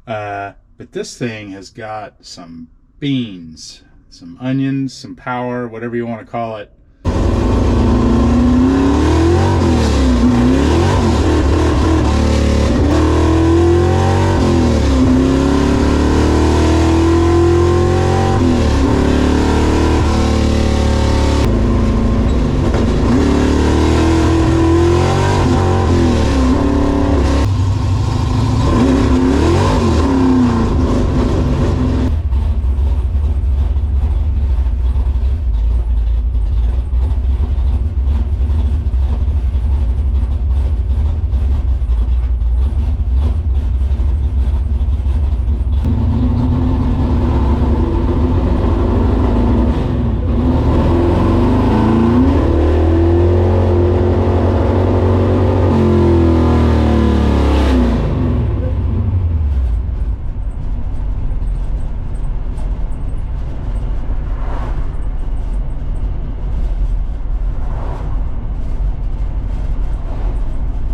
But this thing has got some beans, some onions, some power, whatever you want to call it.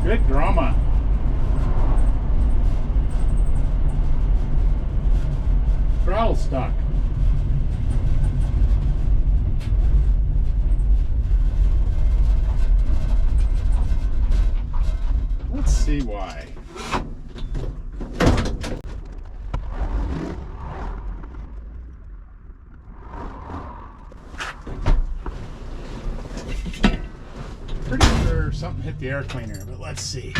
Good drama. Throttle stuck. Let's see why. Pretty sure something hit the air cleaner, but let's see.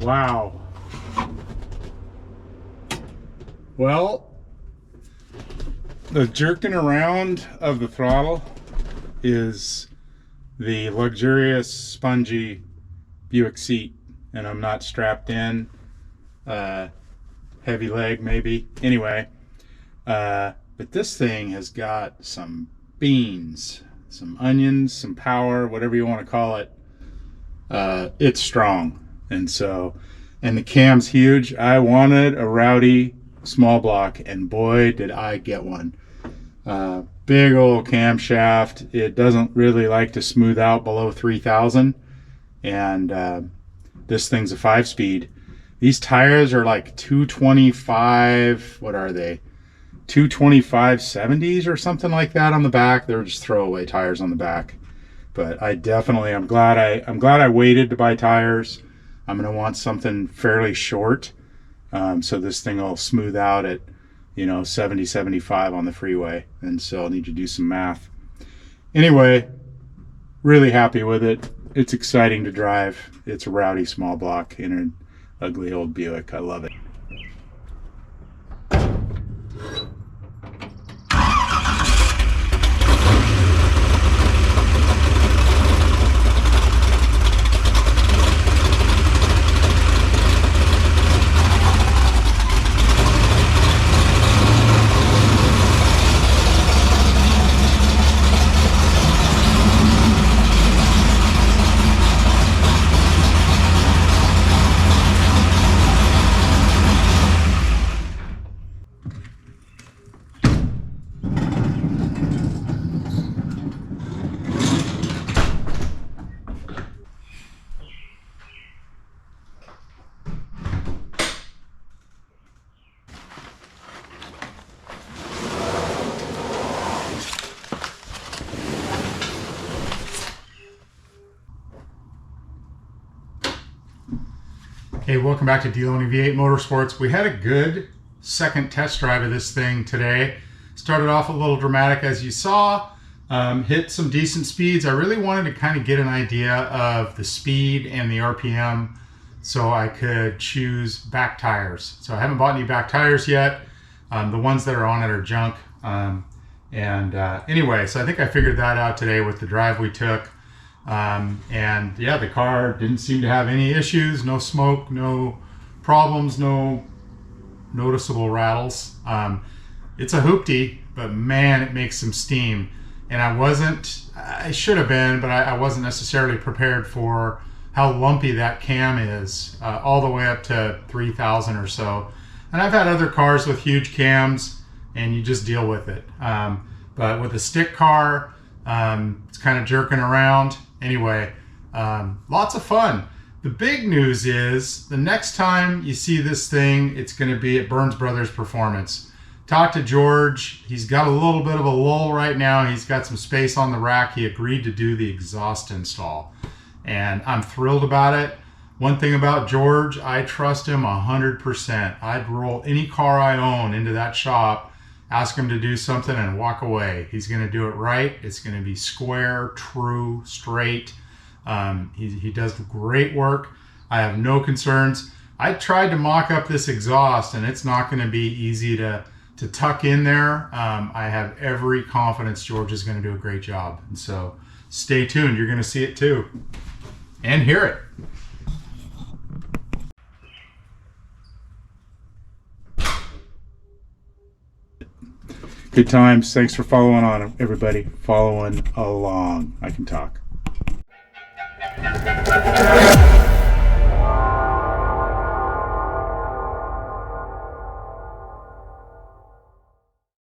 Wow. Well, the jerking around of the throttle is the luxurious spongy Buick seat, and I'm not strapped in. Heavy leg maybe. Anyway, but this thing has got some beans, some onions, some power, whatever you want to call it. It's strong. And the cam's huge. I wanted a rowdy small block, and boy did I get one. Big old camshaft. It doesn't really like to smooth out below 3,000, and this thing's a 5-speed. These tires are like 225, what are they, 225 70s or something like that on the back. They're just throwaway tires on the back. But I'm glad I waited to buy tires. I'm going to want something fairly short, so this thing will smooth out at 70, 75 on the freeway, and so I'll need to do some math. Anyway, really happy with it. It's exciting to drive. It's a rowdy small block in an ugly old Buick. I love it. Hey, welcome back to D-Loney V8 Motorsports. We had a good second test drive of this thing today. Started off a little dramatic, as you saw. Hit some decent speeds. I really wanted to kind of get an idea of the speed and the RPM so I could choose back tires. So I haven't bought any back tires yet. The ones that are on it are junk. Anyway, so I think I figured that out today with the drive we took. And yeah, the car didn't seem to have any issues, no smoke, no problems, no noticeable rattles. It's a hoopty, but man, it makes some steam. And I should have been, but I wasn't necessarily prepared for how lumpy that cam is, all the way up to 3,000 or so. And I've had other cars with huge cams, and you just deal with it. But with a stick car, it's kind of jerking around. Anyway, lots of fun. The big news is the next time you see this thing, it's going to be at Burns Brothers Performance. Talked to George. He's got a little bit of a lull right now. He's got some space on the rack. He agreed to do the exhaust install, and I'm thrilled about it. One thing about George, I trust him 100%. I'd roll any car I own into that shop, ask him to do something, and walk away. He's going to do it right. It's going to be square, true, straight. He does great work. I have no concerns. I tried to mock up this exhaust, and it's not going to be easy to tuck in there. I have every confidence George is going to do a great job. And so stay tuned. You're going to see it too and hear it. Good times. Thanks for following on, everybody. Following along. I can talk.